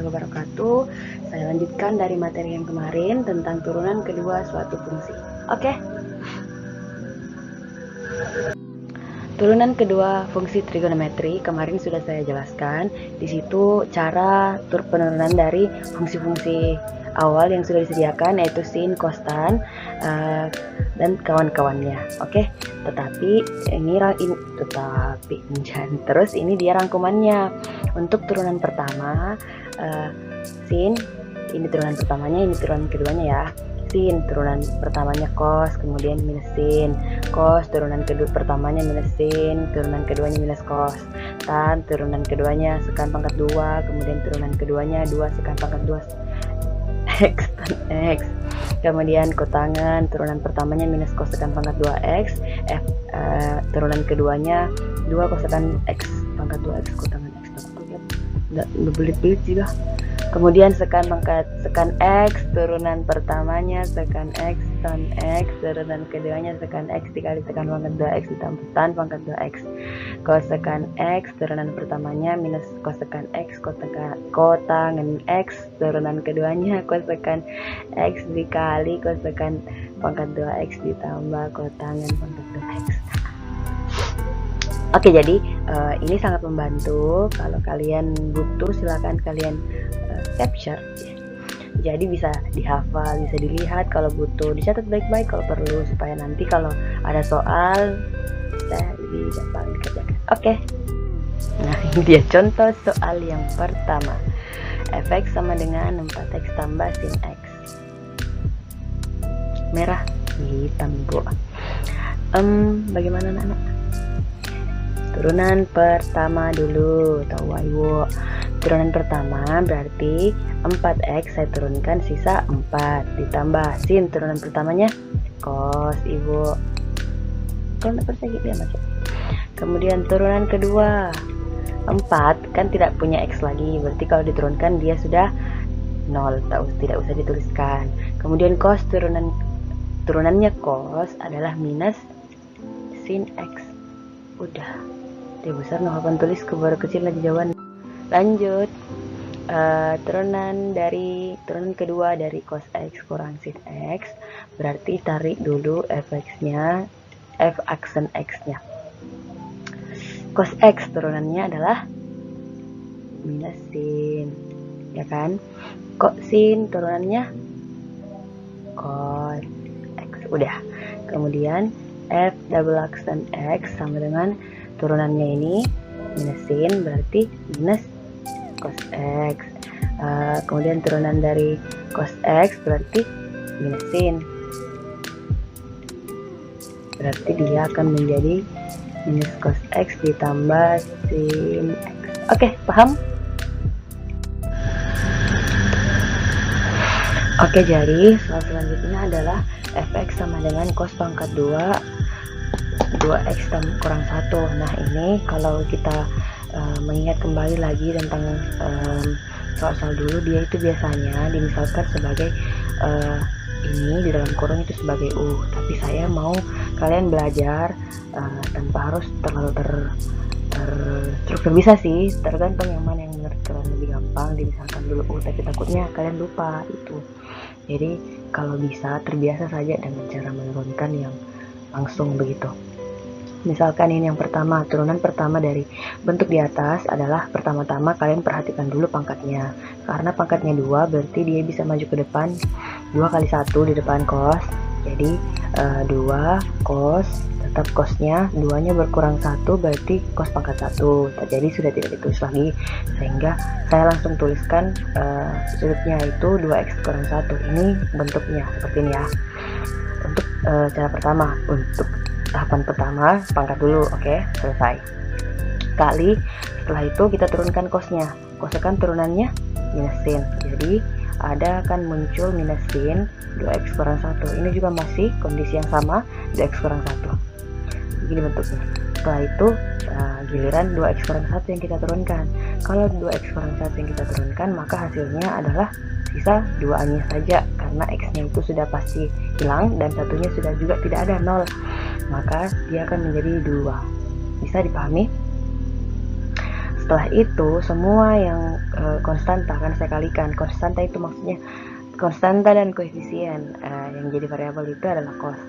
warahmatullahi wabarakatuh. Saya lanjutkan dari materi yang kemarin tentang turunan kedua suatu fungsi. Oke. Turunan kedua fungsi trigonometri kemarin sudah saya jelaskan. Di situ cara penurunan dari fungsi-fungsi awal yang sudah disediakan, yaitu sin, cos, tan, dan kawan-kawannya. Oke, tetapi terus ini dia rangkumannya. Untuk turunan pertama, sin, ini turunan pertamanya, ini turunan keduanya ya. Sin, turunan pertamanya cos, kemudian minus sin. Cos, turunan kedua pertamanya minus sin, turunan keduanya minus cos. Tan, turunan keduanya sekan pangkat 2, kemudian turunan keduanya 2 sekan pangkat 2 x tan x. Kemudian kotangen, turunan pertamanya minus cos sekan pangkat 2x, turunan keduanya 2 kosekan x pangkat 2x kotangen x. Enggak belit-belit juga. Kemudian sekan x, turunan pertamanya sekan x tan x, turunan keduanya sekan x dikali sekan pangkat 2x ditambah tan pangkat 2x. Kosekan x, turunan pertamanya minus kosekan x kotangen x, turunan keduanya kosekan x dikali kosekan pangkat 2x ditambah kotangen pangkat 2x. Oke, jadi ini sangat membantu. Kalau kalian butuh, silakan kalian capture. Jadi bisa dihafal, bisa dilihat. Kalau butuh, dicatat baik-baik kalau perlu, supaya nanti kalau ada soal bisa lebih gampang dikerjakan. Oke. Nah, ini dia contoh soal yang pertama. Fx sama dengan 4x tambah sin x. Merah, hitam, Bu. Bagaimana anak-anak? Turunan pertama dulu, tahu ayo. Turunan pertama berarti 4x saya turunkan sisa 4 ditambah sin, turunan pertamanya cos, Ibu. Kalau tidak percaya gitu ya Mas. Kemudian turunan kedua 4 kan tidak punya x lagi, berarti kalau diturunkan dia sudah 0, tidak usah dituliskan. Kemudian cos, turunannya cos adalah minus sin x. Udah. Dia besar hafal tulis ke baru kecil lagi jawaban. Lanjut, turunan kedua dari cos x kurang sin x, berarti tarik dulu fx-nya, f aksen x-nya. Cos x turunannya adalah minus sin, ya kan? Kok sin turunannya cos x. Udah. Kemudian f double aksen x sama dengan turunannya ini minus sin, berarti minus cos x. Kemudian turunan dari cos x berarti minus sin, berarti dia akan menjadi minus cos x ditambah sin x. Oke, paham? Oke, jadi soal selanjutnya adalah fx sama dengan cos pangkat 2x kurang 1. Nah, ini kalau kita mengingat kembali lagi tentang soal-soal dulu, dia itu biasanya dimisalkan sebagai ini di dalam kurung itu sebagai tapi saya mau kalian belajar tanpa harus terlalu terstruktur. Bisa sih, tergantung yang mana yang menurut kalian lebih gampang dimisalkan dulu tapi takutnya kalian lupa itu. Jadi kalau bisa terbiasa saja dengan cara menurunkan yang langsung begitu. Misalkan ini yang pertama, turunan pertama dari bentuk di atas adalah pertama-tama kalian perhatikan dulu pangkatnya. Karena pangkatnya 2 berarti dia bisa maju ke depan 2 kali 1 di depan cos. Jadi 2 cos, tetap cosnya 2 nya berkurang 1 berarti cos pangkat 1. Jadi sudah tidak ditulis lagi, sehingga saya langsung tuliskan sudutnya itu 2x kurang 1. Ini bentuknya seperti ini ya. Untuk cara pertama, untuk tahapan pertama pangkat dulu. Oke, selesai. Kali setelah itu kita turunkan cosnya. Cos kan turunannya minus sin, jadi ada akan muncul minus sin 2x kurang 1. Ini juga masih kondisi yang sama, 2x kurang 1. Begini bentuknya. Setelah itu giliran 2x kurang 1 yang kita turunkan. Kalau 2x kurang 1 yang kita turunkan, maka hasilnya adalah sisa 2-nya saja, karena x-nya itu sudah pasti hilang dan satunya sudah juga tidak ada, 0. Maka dia akan menjadi 2. Bisa dipahami? setelah itu semua yang konstanta akan saya kalikan. Konstanta itu maksudnya konstanta dan koefisien, yang jadi variabel itu adalah cos.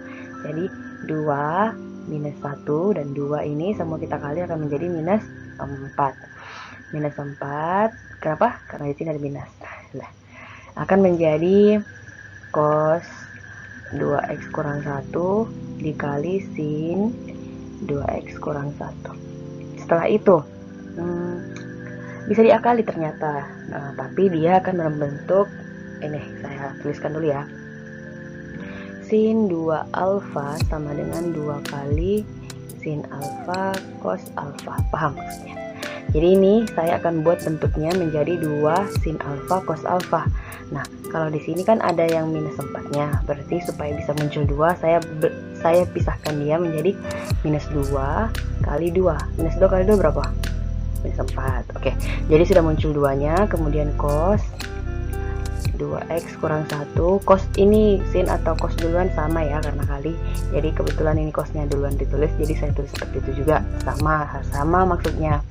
Jadi 2 minus 1 dan 2 ini semua kita kali akan menjadi minus 4. Minus 4, kenapa? Karena di sini ada minus. Nah, akan menjadi cos 2x kurang 1 dikali sin 2x kurang 1. Setelah itu bisa diakali ternyata. Nah, tapi dia akan membentuk ini, saya tuliskan dulu ya. Sin 2 alfa sama dengan 2 kali sin alfa cos alfa. Paham maksudnya? Jadi ini saya akan buat bentuknya menjadi 2 sin alfa cos alfa. Nah, kalau di sini kan ada yang minus 4-nya. Berarti supaya bisa muncul 2, saya pisahkan dia menjadi minus 2 kali 2. Minus 2 kali 2 berapa? Minus 4. Oke. Jadi sudah muncul 2-nya, kemudian cos 2x kurang 1. Cos ini sin atau cos duluan sama ya karena kali. Jadi kebetulan ini cosnya duluan ditulis, jadi saya tulis seperti itu juga. Sama maksudnya.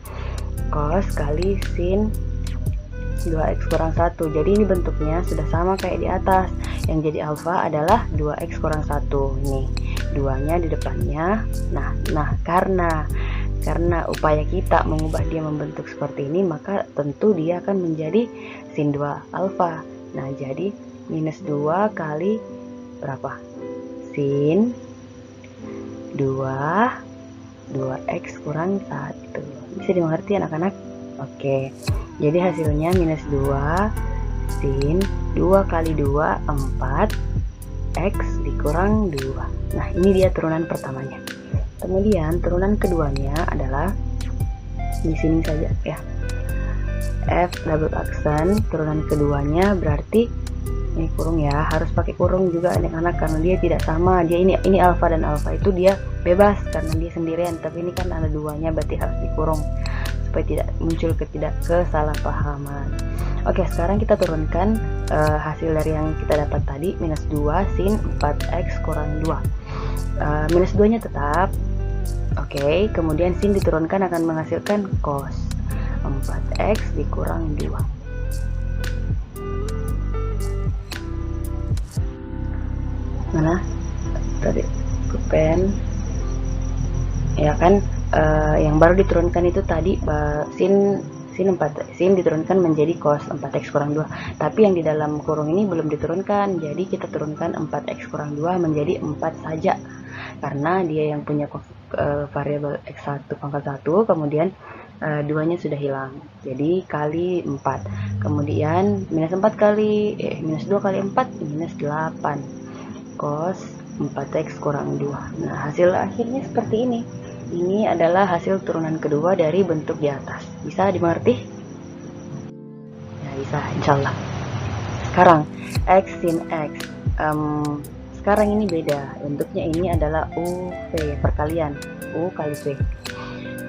Cos kali sin 2x kurang 1. Jadi ini bentuknya sudah sama kayak di atas. Yang jadi alfa adalah 2x kurang 1. Nih, 2-nya di depannya. Nah, karena upaya kita mengubah dia membentuk seperti ini, maka tentu dia akan menjadi sin 2 alfa. Nah, jadi minus 2 kali berapa? Sin 2x kurang 1. Bisa dimengerti anak-anak? Oke. Jadi hasilnya minus 2 sin 2 kali 2 4 x dikurang 2. Nah, ini dia turunan pertamanya. Kemudian turunan keduanya adalah di sini saja ya. F double aksen turunan keduanya berarti ini kurung ya, harus pakai kurung juga anak-anak karena dia tidak sama. Dia ini alfa dan alfa itu dia bebas karena dia sendirian, tapi ini kan ada duanya berarti harus dikurung supaya tidak muncul kesalahpahaman. Oke, sekarang kita turunkan hasil dari yang kita dapat tadi, minus 2 sin 4x kurang 2. Minus 2 nya tetap. Oke, kemudian sin diturunkan akan menghasilkan cos 4x dikurang 2. Mana tadi pen ya kan, yang baru diturunkan itu tadi sin diturunkan menjadi cos 4x kurang 2, tapi yang di dalam kurung ini belum diturunkan, jadi kita turunkan 4x kurang 2 menjadi 4 saja karena dia yang punya variabel x1 pangkat 1, kemudian 2-nya sudah hilang, jadi kali 4, kemudian minus 2 kali 4 minus 8 cos 4x kurang 2. Nah, hasil akhirnya seperti ini. Ini adalah hasil turunan kedua dari bentuk di atas. Bisa dimengerti? Ya, bisa, insyaallah. Sekarang x sin x. Sekarang ini beda. Bentuknya ini adalah UV perkalian. U kali V.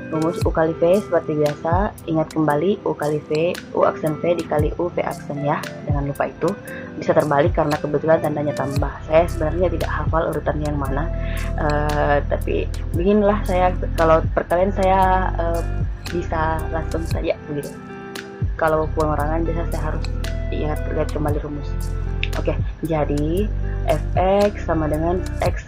Rumus U kali V seperti biasa, ingat kembali U kali V, U aksen V dikali U V aksen ya, jangan lupa itu. Bisa terbalik karena kebetulan tandanya tambah. Saya sebenarnya tidak hafal urutan yang mana, tapi beginilah saya, kalau perkalian saya bisa langsung saja begitu. Kalau pengurangan biasa saya harus lihat kembali rumus. Oke, jadi fx sama dengan x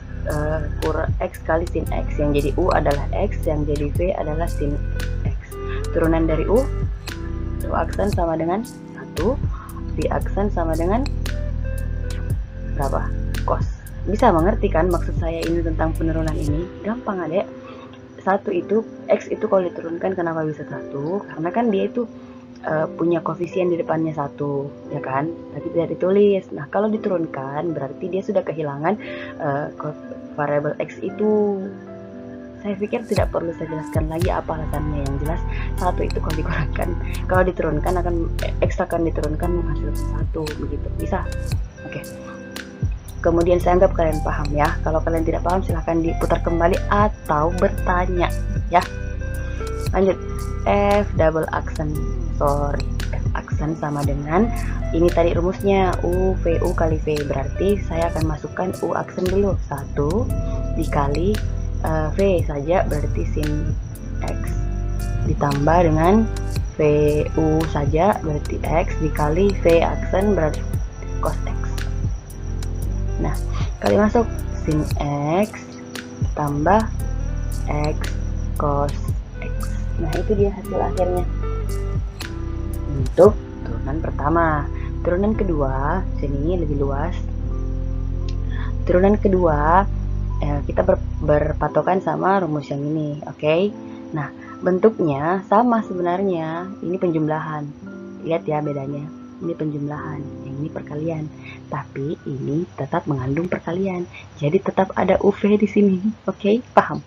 kurang x kali sin x, yang jadi u adalah x, yang jadi v adalah sin x. Turunan dari u aksen sama dengan 1, v aksen sama dengan berapa? Cos. Bisa mengerti kan maksud saya ini tentang penurunan ini? Gampang adek. 1 itu x itu kalau diturunkan kenapa bisa 1? Karena kan dia itu punya koefisien di depannya 1, ya kan? Tapi tidak ditulis. Nah, kalau diturunkan berarti dia sudah kehilangan variabel x itu. Saya pikir tidak perlu saya jelaskan lagi apa alasannya. Yang jelas 1 itu kalau dikurangkan, kalau diturunkan akan x akan diturunkan menghasilkan 1 begitu. Bisa? Oke. Kemudian saya anggap kalian paham ya. Kalau kalian tidak paham silahkan diputar kembali atau bertanya ya. Lanjut. F double aksen, F aksen sama dengan ini tadi rumusnya U kali V, berarti saya akan masukkan U aksen dulu, 1 dikali V saja berarti sin X ditambah dengan VU saja berarti X dikali V aksen berarti cos X. Nah, kali masuk sin X tambah X cos X. Nah, itu dia hasil akhirnya untuk turunan pertama. Turunan kedua, sini lebih luas. Turunan kedua kita berpatokan sama rumus yang ini, oke? Nah, bentuknya sama sebenarnya. Ini penjumlahan. Lihat ya bedanya. Ini penjumlahan, yang ini perkalian. Tapi ini tetap mengandung perkalian. Jadi tetap ada UV di sini, oke? Paham?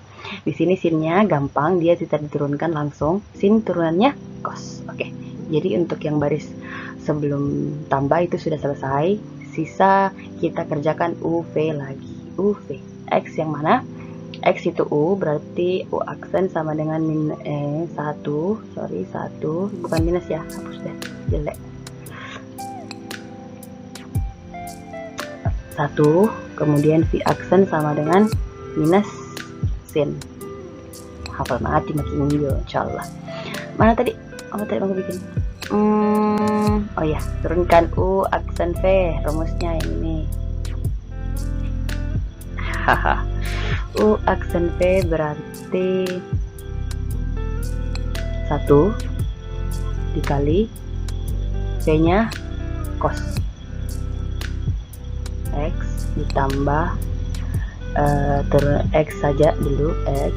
Di sini sinnya gampang, dia tidak diturunkan langsung. Sin turunannya cos, oke? Jadi untuk yang baris sebelum tambah itu sudah selesai. Sisa kita kerjakan UV lagi. UV X yang mana? X itu U, berarti U aksen sama dengan 1, bukan minus ya, hapus deh, jelek. 1, kemudian V aksen sama dengan minus sin. Hafal mati makin minggu, insyaallah. Mana tadi? Oh, tadi aku bikin. Oh ya, turunkan U aksen V, rumusnya yang ini. Haha. U aksen V berarti 1 dikali V-nya cos X ditambah turun X saja dulu, X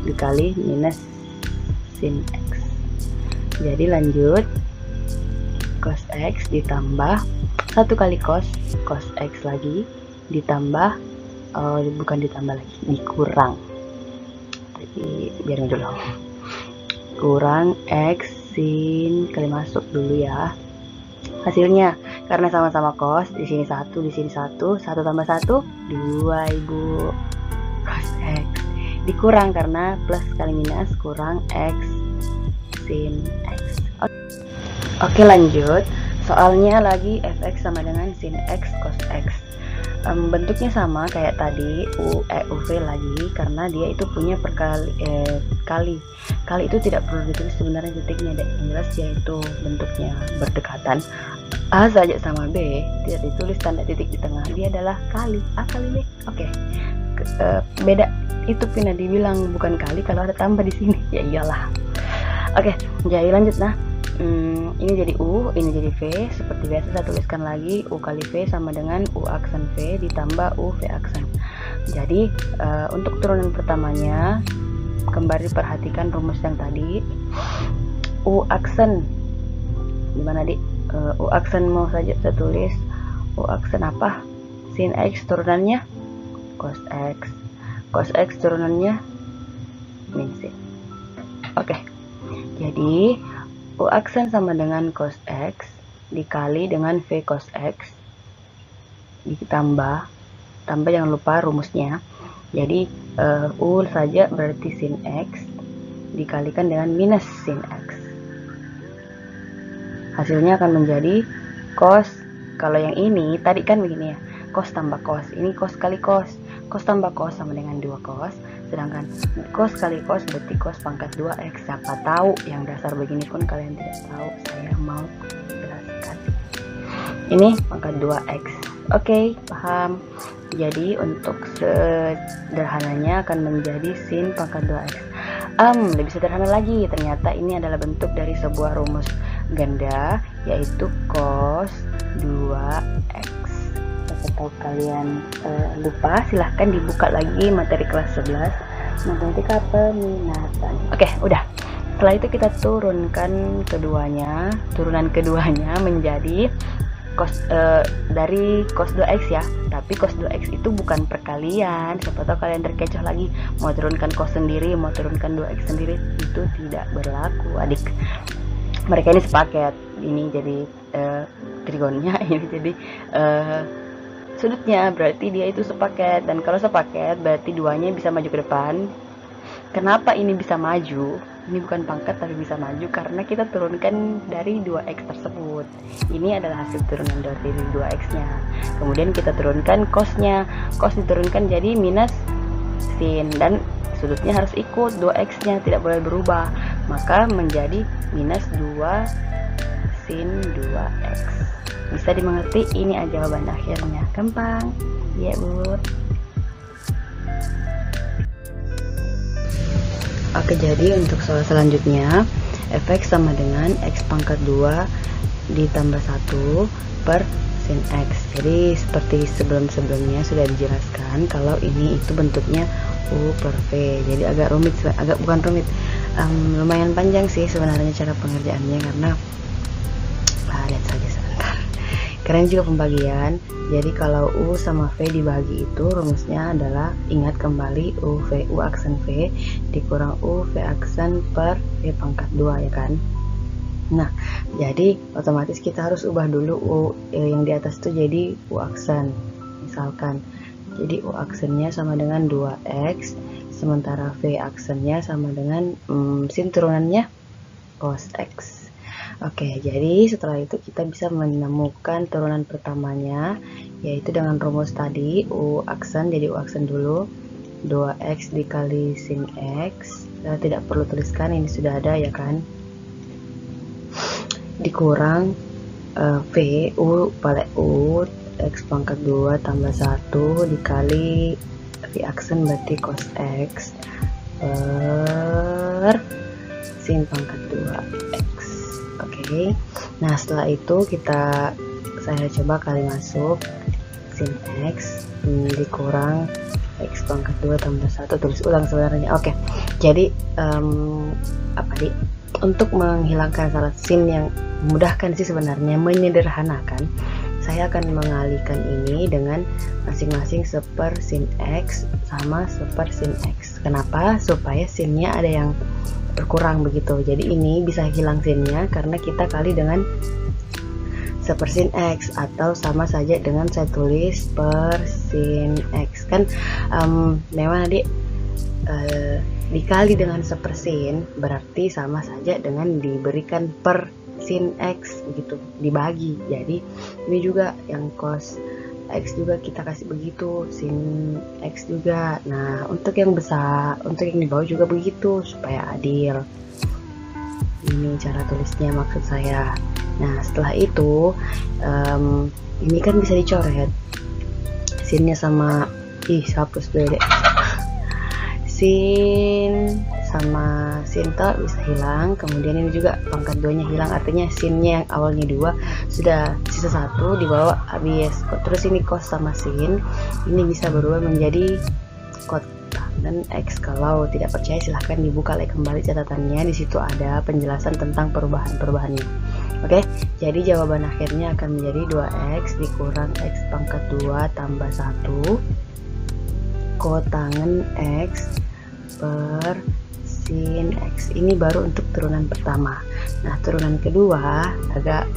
dikali minus sin X. Jadi lanjut, cos X ditambah 1 kali cos X lagi ditambah bukan ditambah lagi, dikurang. Jadi biar dulu. Kurang X sin kali masuk dulu ya. Hasilnya karena sama-sama cos, di sini 1, di sini 1 tambah 1 2 Ibu. Cos X dikurang karena plus kali minus kurang X sin X. Oke, lanjut. Soalnya lagi fx sama dengan sin X cos X. Bentuknya sama kayak tadi, UV lagi, karena dia itu punya kali itu tidak perlu ditulis sebenarnya titiknya, yang jelas dia itu bentuknya berdekatan. A saja sama B tidak ditulis tanda titik di tengah, dia adalah kali A kali B. Oke. Beda itu pindah dibilang bukan kali kalau ada tambah di sini, ya iyalah. Oke, jadi lanjut. Nah, ini jadi U, ini jadi V. Seperti biasa saya tuliskan lagi, U kali V sama dengan U aksen V ditambah U V aksen. Jadi untuk turunan pertamanya kembali perhatikan rumus yang tadi. U aksen gimana di U aksen mau saja saya tulis. U aksen apa? Sin X turunannya cos X. Cos X turunannya min sin. Oke. Jadi U aksen sama dengan cos X dikali dengan V cos X ditambah jangan lupa rumusnya. Jadi U saja berarti sin X dikalikan dengan minus sin X. Hasilnya akan menjadi cos. Kalau yang ini tadi kan begini ya, cos tambah cos, ini cos kali cos. Cos tambah cos sama dengan 2 cos, sedangkan cos kali cos berarti cos pangkat 2x. Siapa tahu yang dasar begini pun kalian tidak tahu, saya mau jelaskan. Ini pangkat 2x. Oke, paham. Jadi untuk sederhananya akan menjadi sin pangkat 2x. Lebih sederhana lagi, ternyata ini adalah bentuk dari sebuah rumus ganda, yaitu cos 2x. Atau kalian lupa, silahkan dibuka lagi materi kelas 11 matematika peminatan. Oke, udah. Setelah itu kita turunkan turunan keduanya menjadi cos dari cos 2x ya. Tapi cos 2x itu bukan perkalian. Siapa tahu kalian terkecoh lagi, mau turunkan cos sendiri, mau turunkan 2x sendiri, itu tidak berlaku, adik. Mereka ini sepaket. Ini jadi trigonnya, ini jadi sudutnya, berarti dia itu sepaket. Dan kalau sepaket berarti duanya bisa maju ke depan. Kenapa ini bisa maju? Ini bukan pangkat tapi bisa maju karena kita turunkan dari 2x tersebut. Ini adalah hasil turunan dari 2x nya. Kemudian kita turunkan cosnya. Cos diturunkan jadi minus sin, dan sudutnya harus ikut 2x nya, tidak boleh berubah, maka menjadi minus 2 sin 2x. Bisa dimengerti? Ini jawaban akhirnya, gampang ya Bu. Oke, jadi untuk soal selanjutnya, fx sama dengan x pangkat 2 ditambah 1 per sin x. Jadi seperti sebelum-sebelumnya sudah dijelaskan kalau ini itu bentuknya u per v. Jadi agak rumit, lumayan panjang sih sebenarnya cara pengerjaannya, karena lihat saja sebentar. Keren juga pembagian. Jadi kalau u sama v dibagi itu rumusnya adalah, ingat kembali, u aksen v dikurang u v aksen per v pangkat 2 ya kan. Nah, jadi otomatis kita harus ubah dulu u yang di atas itu jadi u aksen. Misalkan, jadi u aksennya sama dengan 2x, sementara v aksennya sama dengan sin turunannya cos x. Oke, jadi setelah itu kita bisa menemukan turunan pertamanya, yaitu dengan rumus tadi, u aksen, jadi u aksen dulu, 2x dikali sin x, kita tidak perlu tuliskan, ini sudah ada ya kan, dikurang v, u pada u, x pangkat 2 tambah 1 dikali v aksen berarti cos x per sin pangkat 2x. Oke. Nah, setelah itu saya coba kali masuk sin x dikurang x pangkat 2 tambah 1, tulis ulang sebenarnya. Oke. Jadi untuk menghilangkan salah sin yang memudahkan sih sebenarnya, menyederhanakan, saya akan mengalihkan ini dengan masing-masing seper sin x sama seper sin x. Kenapa? Supaya sinnya ada yang berkurang begitu. Jadi ini bisa hilang sinnya karena kita kali dengan seper sin x, atau sama saja dengan saya tulis per sin x kan. Memang adik dikali dengan seper sin berarti sama saja dengan diberikan per sin x begitu, dibagi. Jadi ini juga yang cos x juga kita kasih begitu, sin x juga. Nah, untuk yang besar, untuk yang di bawah juga begitu supaya adil. Ini cara tulisnya maksud saya. Nah, setelah itu ini kan bisa dicoret sinnya sama hapus dulu deh. Sin sama sin bisa hilang, kemudian ini juga pangkat 2 nya hilang, artinya sinnya yang awalnya 2 sudah sisa 1 dibawa habis. Terus ini cos sama sin ini bisa berubah menjadi kotangen x. Kalau tidak percaya silahkan dibuka lagi kembali catatannya, di situ ada penjelasan tentang perubahan-perubahannya. Oke, jadi jawaban akhirnya akan menjadi 2x dikurang x pangkat 2 tambah 1 kotangen x per sin x. Ini baru untuk turunan pertama. Nah, turunan kedua agak,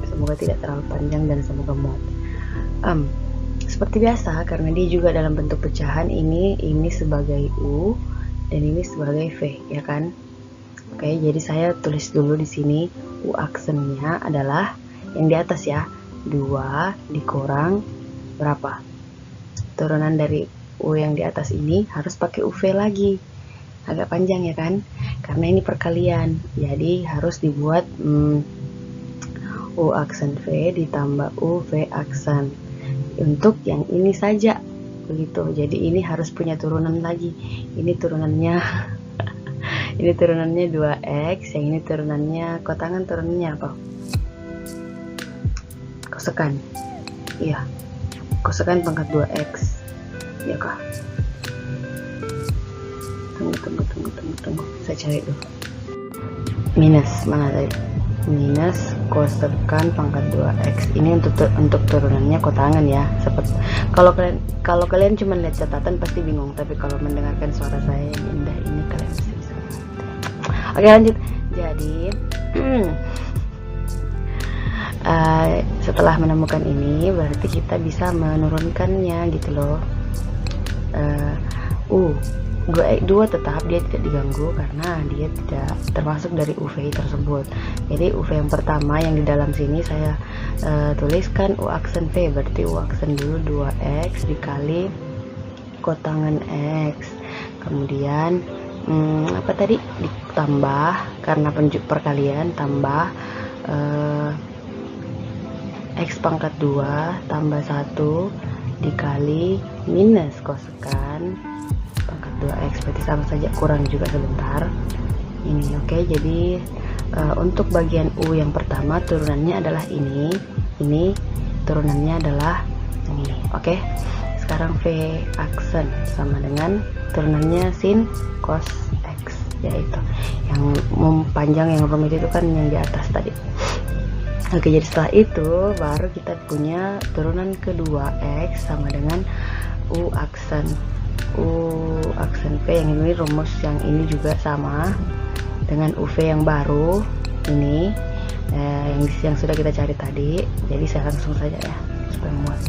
semoga tidak terlalu panjang dan semoga muat. Seperti biasa, karena dia juga dalam bentuk pecahan, ini sebagai u dan ini sebagai v ya kan. Oke, jadi saya tulis dulu di sini u aksennya adalah yang di atas ya, 2 dikurang berapa, turunan dari u yang di atas ini harus pakai uv lagi. Agak panjang ya kan, karena ini perkalian, jadi harus dibuat u aksen v ditambah u v aksen untuk yang ini saja begitu. Jadi ini harus punya turunan lagi. Ini turunannya ini turunannya 2x, yang ini turunannya kotangan, turunannya apa, kosekan. Iya, kosekan pangkat 2x ya kah. Tunggu, saya cari dulu. Minus mana tadi? Minus kosekan pangkat 2x. Ini untuk turunannya kotangan ya. Seperti kalau kalian cuma lihat catatan pasti bingung, tapi kalau mendengarkan suara saya yang indah ini kalian pasti bisa. Oke, lanjut. Jadi setelah menemukan ini berarti kita bisa menurunkannya gitu loh. 2 tetap dia tidak diganggu karena dia tidak termasuk dari UV tersebut. Jadi UV yang pertama yang di dalam sini saya tuliskan U aksen V, berarti U aksen dulu 2x dikali kotangan X. Kemudian apa tadi, ditambah karena perkalian, tambah X pangkat 2 tambah 1 dikali minus kosekan pangkat 2X, berarti sama saja, kurang juga sebentar ini. Oke, jadi untuk bagian U yang pertama turunannya adalah ini turunannya adalah ini. Oke, sekarang V aksen sama dengan turunannya sin cos X, yaitu yang panjang, yang rumit itu kan yang di atas tadi. Oke, jadi setelah itu baru kita punya turunan kedua X sama dengan U aksen V, yang ini rumus yang ini juga sama dengan UV yang baru ini, yang sudah kita cari tadi. Jadi saya langsung saja ya supaya muat.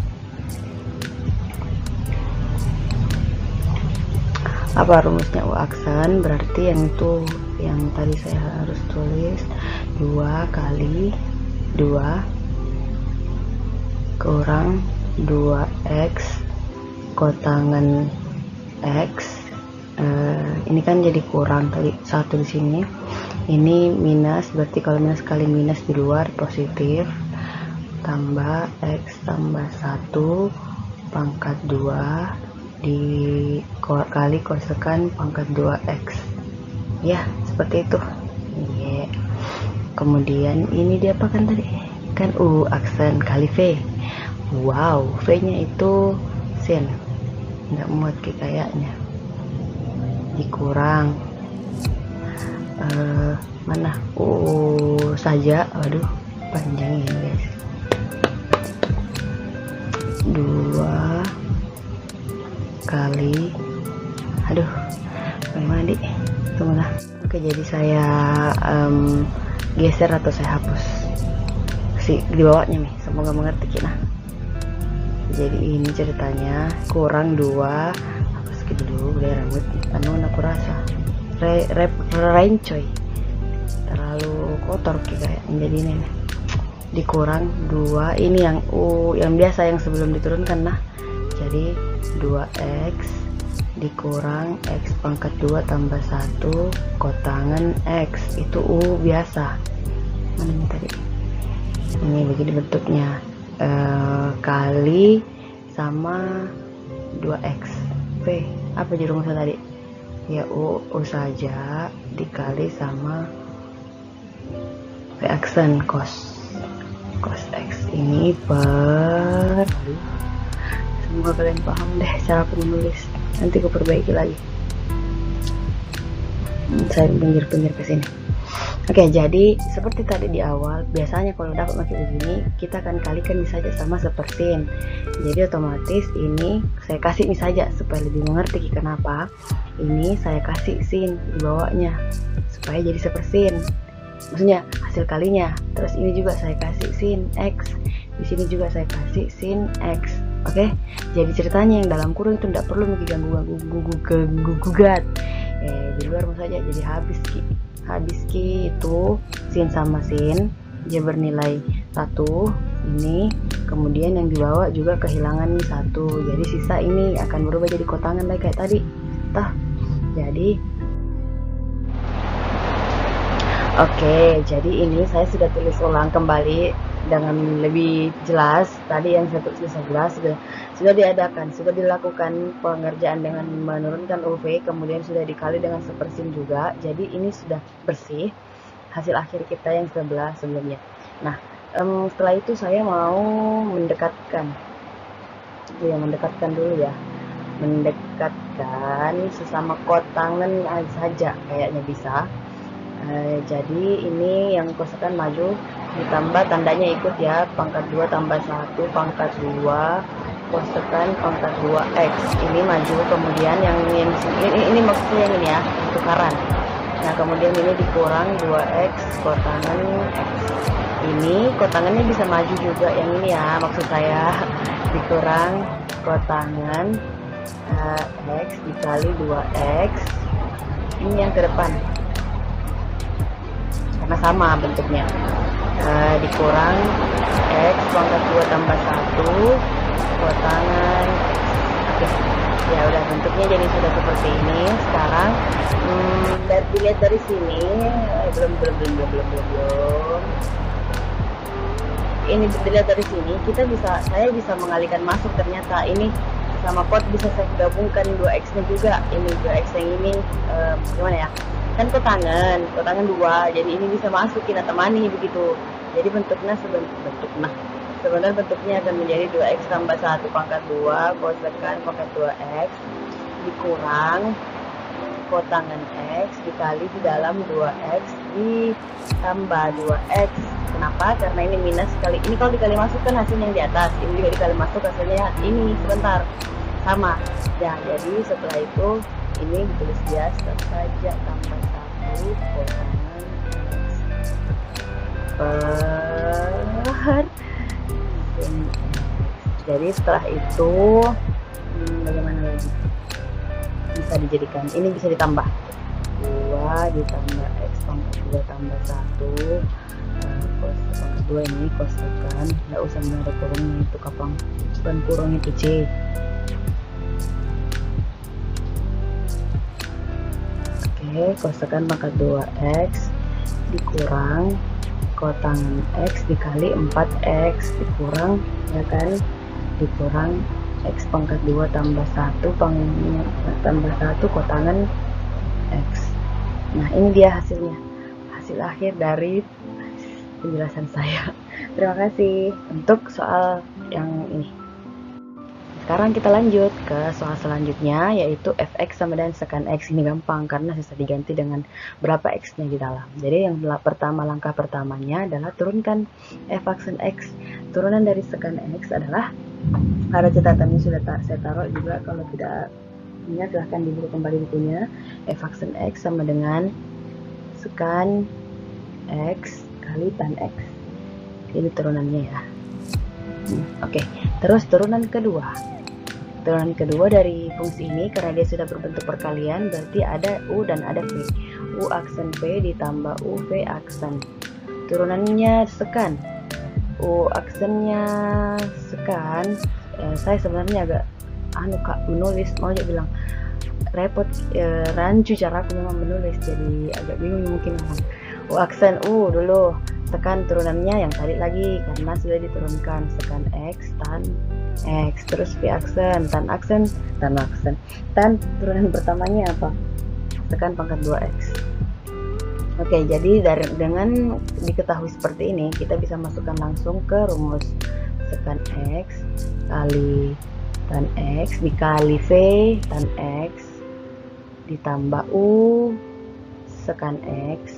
Apa rumusnya U aksen? Berarti yang itu yang tadi saya harus tulis 2 kali 2 kurang 2X kotangan X. Ini kan jadi kurang tadi 1 di sini, ini minus, berarti kalau minus kali minus di luar positif, tambah X tambah 1 pangkat 2 kali kosekan pangkat 2X ya, seperti itu. Kemudian ini diapakan tadi, kan U aksen kali V. Wow, V nya itu sin, nggak muat kayaknya, dikurang mana U saja, aduh panjang ini guys, 2 kali, aduh bagaimana di, tunggu lah. Oke, jadi saya geser atau saya hapus di bawahnya nih, semoga mengerti kita. Jadi ini ceritanya kurang 2, hapus dulu udah rambut aku rasa coy, terlalu kotor kayak jadi ini nih. Dikurang 2, ini yang U yang biasa yang sebelum diturunkan, nah jadi 2X dikurang X pangkat 2 tambah 1 kotangan X, itu U biasa. Mana ini tadi, ini begini bentuknya, kali sama 2X V, apa jadi rumusnya tadi ya, U saja dikali sama V aksen cos X ini per, semoga kalian paham deh cara aku menulis, nanti aku perbaiki lagi. Saya pinggir ke sini. Oke, jadi seperti tadi di awal, biasanya kalau dapat pakai begini kita akan kalikan ini saja sama sepersin. Jadi otomatis ini saya kasih ini saja supaya lebih mengerti kenapa ini saya kasih sin di bawahnya supaya jadi sepersin, maksudnya hasil kalinya. Terus ini juga saya kasih sin X, di sini juga saya kasih sin X. Oke, jadi ceritanya yang dalam kurung itu tidak perlu gugat. Di luar saja, jadi habis ki itu sin sama sin dia bernilai 1 ini, kemudian yang di bawah juga kehilangan 1, jadi sisa ini akan berubah jadi kotangan lagi kayak tadi. Jadi oke, jadi ini saya sudah tulis ulang kembali dengan lebih jelas. Tadi yang saya tulis 11 sudah diadakan, sudah dilakukan pengerjaan dengan menurunkan UV, kemudian sudah dikali dengan sepersin juga. Jadi ini sudah bersih hasil akhir kita yang 11 sebelumnya. Nah, setelah itu saya mau mendekatkan dulu ya, mendekatkan sesama kotangan saja kayaknya bisa. Jadi ini yang kosekan maju ditambah tandanya ikut ya, pangkat 2 tambah 1 pangkat 2 kosekan pangkat 2X ini maju, kemudian yang ini maksudnya yang ini ya, tukaran. Nah, kemudian ini dikurang 2X kotangan X, ini kotangannya bisa maju juga yang ini ya, maksud saya dikurang kotangan X dikali 2X, ini yang ke depan karena sama bentuknya, dikurang X pangkat 2 tambah 1 kotangan Oke, ya udah bentuknya jadi sudah seperti ini. Sekarang dilihat dari sini, belum. Ini dilihat dari sini, saya bisa mengalihkan masuk. Ternyata ini sama pot bisa saya gabungkan 2X-nya juga. Ini 2X yang ini gimana ya? Kan kotangan 2, jadi ini bisa masukin atau mani begitu. Jadi sebenarnya bentuknya akan menjadi 2X tambah 1 pangkat 2 kosekan pangkat 2X dikurang kotangan X dikali di dalam 2X ditambah 2X. Kenapa? Karena ini minus kali ini, kalau dikali masuk kan hasilnya yang di atas, ini juga dikali masuk hasilnya ini sebentar sama ya. Jadi setelah itu ini ditulis biasa saja, tambah 1 kotangan X per. Jadi setelah itu bagaimana lagi bisa dijadikan, ini bisa ditambah 2 ditambah X pangkat 2 tambah 1 cos pangkat 2 ini kosekan, nggak usah ada kurungnya, itu kapang bukan kurung itu C. Oke, kosekan pangkat 2X dikurang kotangan X dikali 4X dikurang, ya kan, dikurang X pangkat 2 tambah 1 tambah 1 kotangan X. Nah, ini dia hasilnya, hasil akhir dari penjelasan saya. Terima kasih untuk soal yang ini. Sekarang kita lanjut ke soal selanjutnya, yaitu fx sama dengan sekan x. Ini gampang karena bisa diganti dengan berapa x-nya di dalam. Jadi yang langkah pertamanya adalah turunkan f aksen x. Turunan dari sekan x adalah, ada catatannya sudah saya taruh juga, kalau tidak ingat silahkan dibuka kembali bukunya. F aksen x sama dengan sekan x kali tan x. Ini turunannya ya. Oke, terus turunan kedua. Turunan kedua dari fungsi ini, karena dia sudah berbentuk perkalian, berarti ada U dan ada V. U aksen V ditambah U V aksen. Turunannya sekan. U aksennya sekan. Saya sebenarnya agak menulis, mau aja bilang repot, rancu cara aku memang menulis, jadi agak bingung mungkin. U aksen U dulu, tekan turunannya yang tadi lagi karena sudah diturunkan, sekan X tan X, terus V aksen, tan aksen, tan turunan pertamanya apa? Tekan pangkat 2X. Oke, jadi dengan diketahui seperti ini, kita bisa masukkan langsung ke rumus sekan X kali tan X dikali V tan X ditambah U sekan X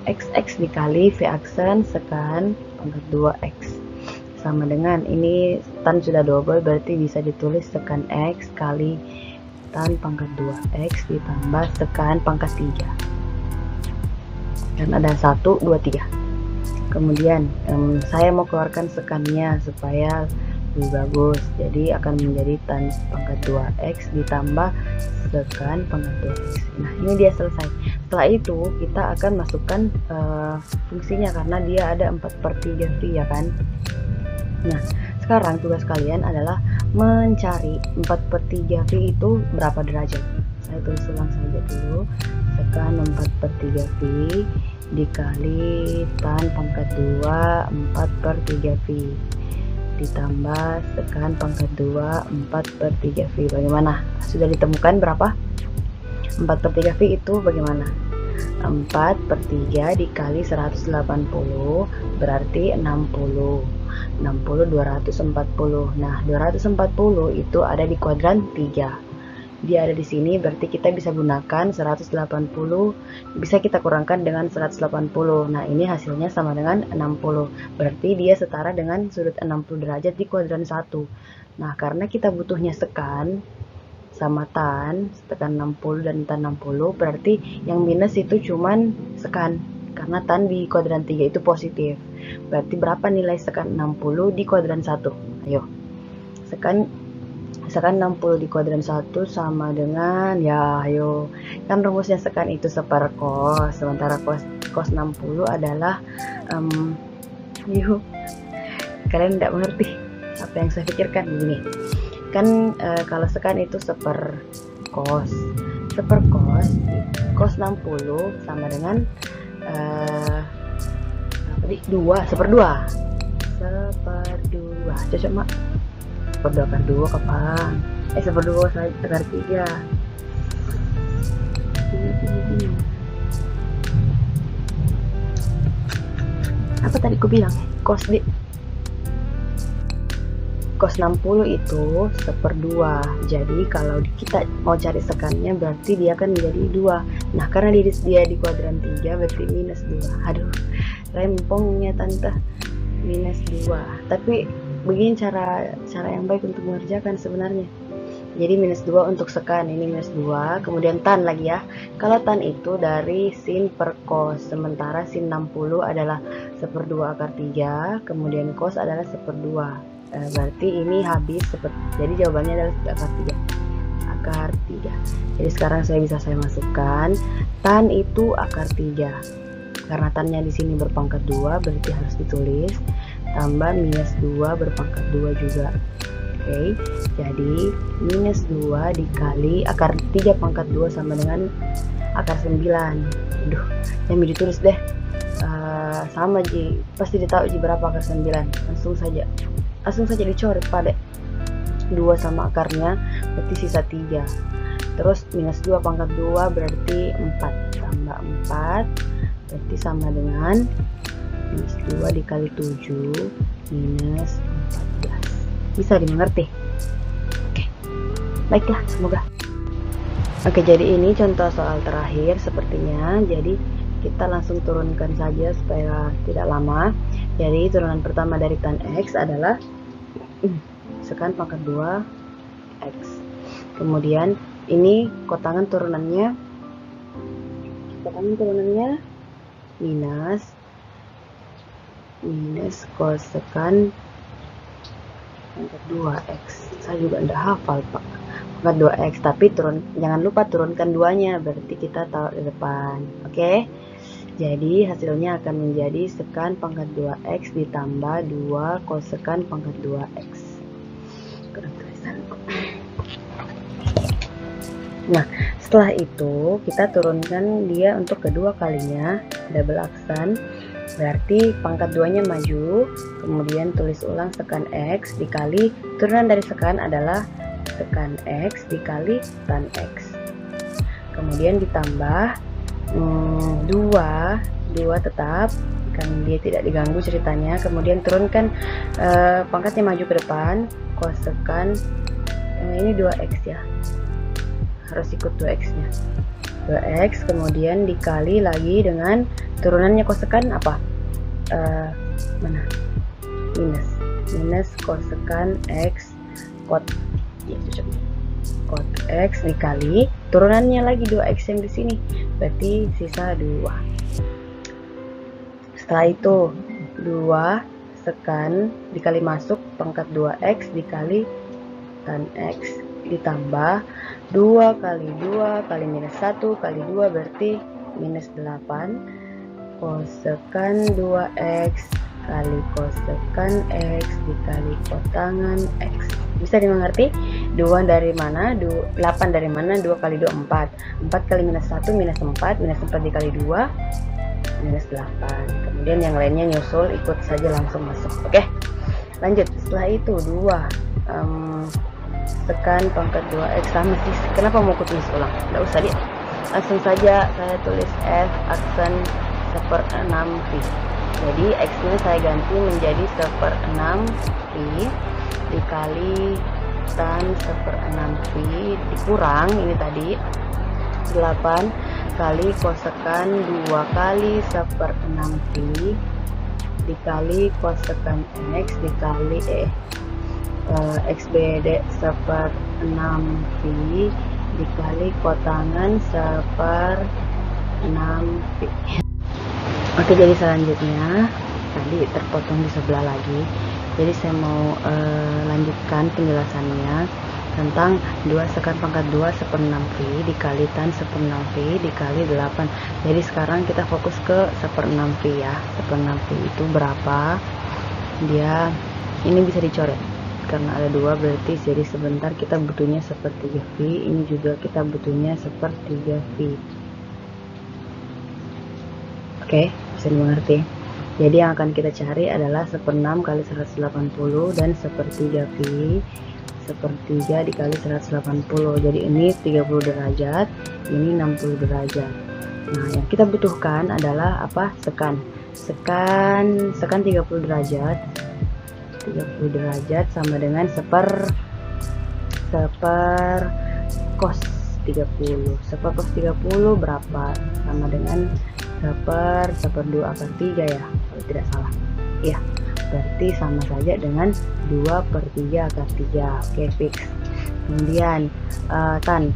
X dikali V aksen sekan pangkat 2X, sama dengan ini tan sudah double, berarti bisa ditulis sekan X kali tan pangkat 2X ditambah sekan pangkat 3, dan ada 1, 2, 3. Kemudian saya mau keluarkan sekannya supaya lebih bagus, jadi akan menjadi tan pangkat 2X ditambah sekan pangkat 2X. Nah, ini dia selesai. Setelah itu kita akan masukkan fungsinya karena dia ada 4/3 V, ya kan. Nah, sekarang tugas kalian adalah mencari 4/3 V itu berapa derajat. Saya tulis ulang saja dulu. Sekan 4/3 V dikali tan pangkat 2 4/3 V ditambah sekan pangkat 2 4/3 V. Bagaimana? Sudah ditemukan berapa? 4/3 V itu bagaimana? 4/3 dikali 180 berarti 60 240. Nah, 240 itu ada di kuadran 3. Dia ada di sini, berarti kita bisa gunakan 180, bisa kita kurangkan dengan 180. Nah, ini hasilnya sama dengan 60. Berarti dia setara dengan sudut 60 derajat di kuadran 1. Nah, karena kita butuhnya sekan sama tan, tekan 60 dan tan 60, berarti yang minus itu cuman sekan. Karena tan di kuadran 3 itu positif. Berarti berapa nilai sekan 60 di kuadran 1? Ayo. Sekan 60 di kuadran 1 sama dengan, ya ayo, kan rumusnya sekan itu seper cos, sementara cos 60 adalah kalian tidak mengerti apa yang saya pikirkan begini. Kan kalau sekan itu seper cos. Seper cos 60 sama dengan 2 seper 2. Cocok mak. Seper 2 akar 2 kapan? Seper 2 akar 3. Apa tadi ku bilang? Cos 60 itu seper 2. Jadi kalau kita mau cari sekannya berarti dia akan menjadi 2. Nah, karena dia di kuadran 3 berarti minus 2. Aduh, rempongnya tante, minus 2. Tapi begini cara yang baik untuk mengerjakan sebenarnya. Jadi minus 2 untuk sekan, ini minus 2, kemudian tan lagi ya. Kalau tan itu dari sin per cos, sementara sin 60 adalah seper 2 akar 3, kemudian cos adalah seper 2. Berarti ini habis jadi jawabannya adalah akar 3. Jadi sekarang saya masukkan tan itu akar 3. Karena tannya di sini berpangkat 2 berarti harus ditulis tambah minus 2 berpangkat 2 juga. Oke, jadi minus 2 dikali akar 3 pangkat 2 sama dengan akar 9. Aduh, yang ditulis deh. Sama Ji, pasti ditahu Ji berapa akar 9. Langsung saja dicoret pada 2 sama akarnya berarti sisa 3. Terus minus 2 pangkat 2 berarti 4 tambah 4 berarti sama dengan minus 2 dikali 7 minus 14. Bisa dimengerti? Oke, baiklah, semoga. Oke, jadi ini contoh soal terakhir sepertinya. Jadi kita langsung turunkan saja supaya tidak lama. Jadi turunan pertama dari tan X adalah sekan pangkat 2 X. Kemudian ini kotangan turunannya minus cos sekan pangkat 2x. Saya juga tidak hafal pak, pangkat 2x, tapi jangan lupa turunkan 2-nya, berarti kita taruh di depan. Oke, jadi hasilnya akan menjadi sekan pangkat 2x ditambah 2 cos sekan pangkat 2x. Nah, setelah itu kita turunkan dia untuk kedua kalinya, double aksen. Berarti pangkat 2-nya maju, kemudian tulis ulang sekan X dikali turunan dari sekan adalah sekan X dikali tan X. Kemudian ditambah 2 tetap, kan dia tidak diganggu ceritanya. Kemudian turunkan pangkatnya maju ke depan, cos sekan ini 2X ya. Harus ikut 2X-nya. 2X kemudian dikali lagi dengan turunannya kosekan apa? Mana? Minus kosekan X cot ya, cot X dikali turunannya lagi 2X yang di sini. Berarti sisa 2. Setelah itu 2 sekan dikali masuk pangkat 2X dikali tan X ditambah 2 kali 2 kali minus 1 kali 2 berarti minus 8 kosekan 2x kali kosekan x dikali kotangan x. Bisa dimengerti? 2 dari mana? 8 dari mana? 2 kali 2 4. 4 kali minus 1 minus 4. Minus 4 dikali 2 minus 8. Kemudian yang lainnya nyusul, ikut saja langsung masuk. Oke, lanjut. Setelah itu 2 sekan pangkat 2x sama sih. Kenapa mau tulis ulang? Nggak usah dia. Langsung saja saya tulis F aksen 1/6 pi. Jadi x nya saya ganti menjadi 1/6 pi dikali tan 1/6 pi dikurang ini tadi 8 kali kosekan 2 kali 1/6 pi dikali kosekan x dikali XBD 1/6 pi dikali kotangan 1/6 pi. Oke, jadi selanjutnya tadi terpotong di sebelah lagi. Jadi saya mau lanjutkan penjelasannya tentang 2 sekan pangkat 2 1/6 pi dikali tan 1/6 pi dikali 8. Jadi sekarang kita fokus ke 1/6 pi ya. 1/6 pi itu berapa? Dia ini bisa dicoret. karena ada 2 berarti jadi sebentar kita butuhnya sepertiga V, ini juga kita butuhnya sepertiga V. Oke, bisa dimengerti. Jadi yang akan kita cari adalah 1/6 kali 180 dan sepertiga V, sepertiga dikali 180. Jadi ini 30 derajat, ini 60 derajat. Nah, yang kita butuhkan adalah apa? Sekan 30 derajat. 30 derajat sama dengan seper cos 30. Seper cos 30 berapa? Sama dengan seper 2 akar 3 ya, kalau tidak salah. Ya, berarti sama saja dengan 2/3 akar 3. Oke, fix. Kemudian tan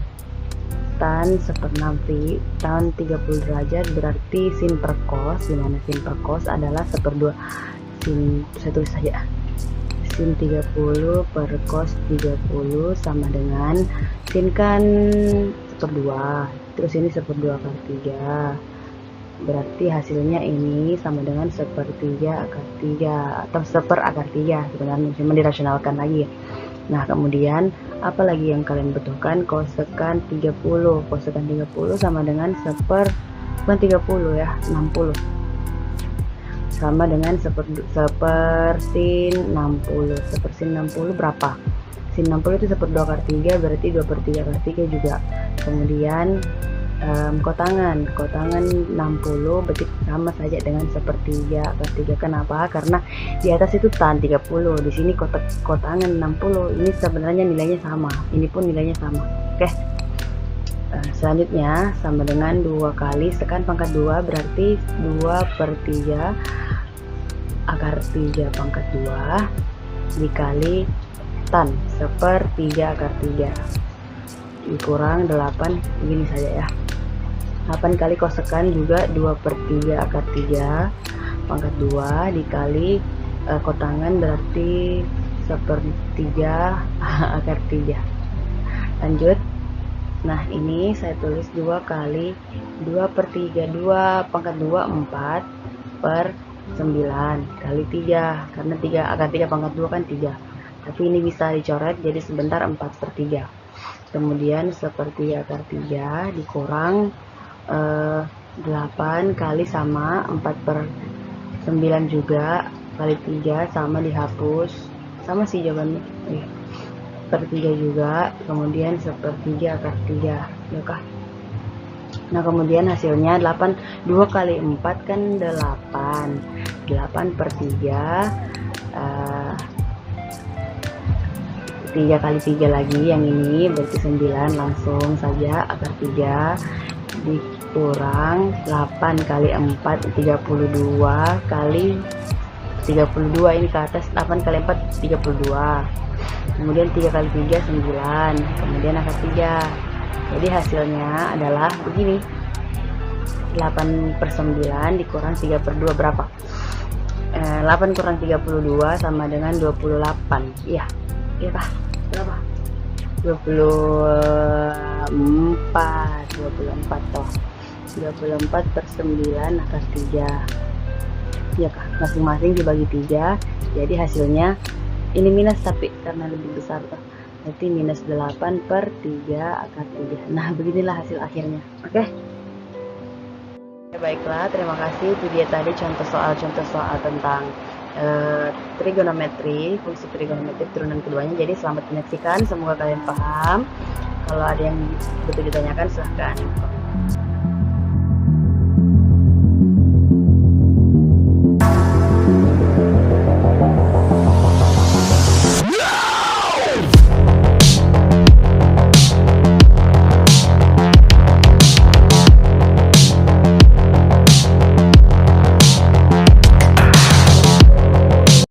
1/6 V, tan 30 derajat berarti sin per cos, dimana sin per cos adalah 1/2 sin, saya tulis saja, sin 30 per cos 30 sama dengan sin kan 1/2, terus ini 1/2 akar 3, berarti hasilnya ini sama dengan 1/3 akar 3 atau 1/4 akar 3 sebenarnya, cuma dirasionalkan lagi. Nah, kemudian apa lagi yang kalian butuhkan? Kosekan 30. Kosekan 30 sama dengan bukan 30 ya, 60. Sama dengan seper sin 60. Seper sin 60 berapa? Sin 60 itu 1/2 akar 3, berarti 2/3 akar 3 juga. Kemudian kotangan 60 berarti sama saja dengan 1/3 akar 3. Kenapa? Karena di atas itu tan 30, di sini kotangan 60, ini sebenarnya nilainya sama, ini pun nilainya sama. Oke, selanjutnya sama dengan 2 kali sekan pangkat 2 berarti 2/3 akar 3 pangkat 2 dikali tan 1/3 akar 3 dikurang 8, begini saja ya. 8 kali kosekan juga 2/3 akar 3 pangkat 2 dikali kotangan berarti 1/3 akar 3. Lanjut. Nah, ini saya tulis 2 kali 2/3, 2 pangkat 2 4/9 kali 3, karena 3 akar 3 pangkat 2 kan 3, tapi ini bisa dicoret jadi sebentar 4/3. Kemudian 1/3 akar 3 dikurang 8 kali sama 4/9 juga kali 3 sama dihapus, sama sih jawabannya, per 3 juga, kemudian 1/3 akar 3 ya kah. Nah, kemudian hasilnya 8, 2 kali 4 kan 8, 8/3 3 kali 3 lagi yang ini berarti 9, langsung saja akar 3 dikurang 8 kali 4 32 kali 32, ini ke atas 8 kali 4 32, kemudian 3 kali 3 9, kemudian akar 3. Jadi hasilnya adalah begini, 8/9 dikurang 3/2 berapa? 8 kurang 32 sama dengan 28. Iya kah? Berapa? 24 toh. 24/9 akar 3. Ya kah? Masing-masing dibagi 3. Jadi hasilnya ini minus, tapi karena lebih besar toh. Berarti minus 8/3 akar 3. Nah, beginilah hasil akhirnya. Oke? Ya, baiklah, terima kasih. Itu dia tadi contoh soal tentang trigonometri, fungsi trigonometri turunan keduanya. Jadi selamat menyaksikan, semoga kalian paham. Kalau ada yang betul ditanyakan silahkan.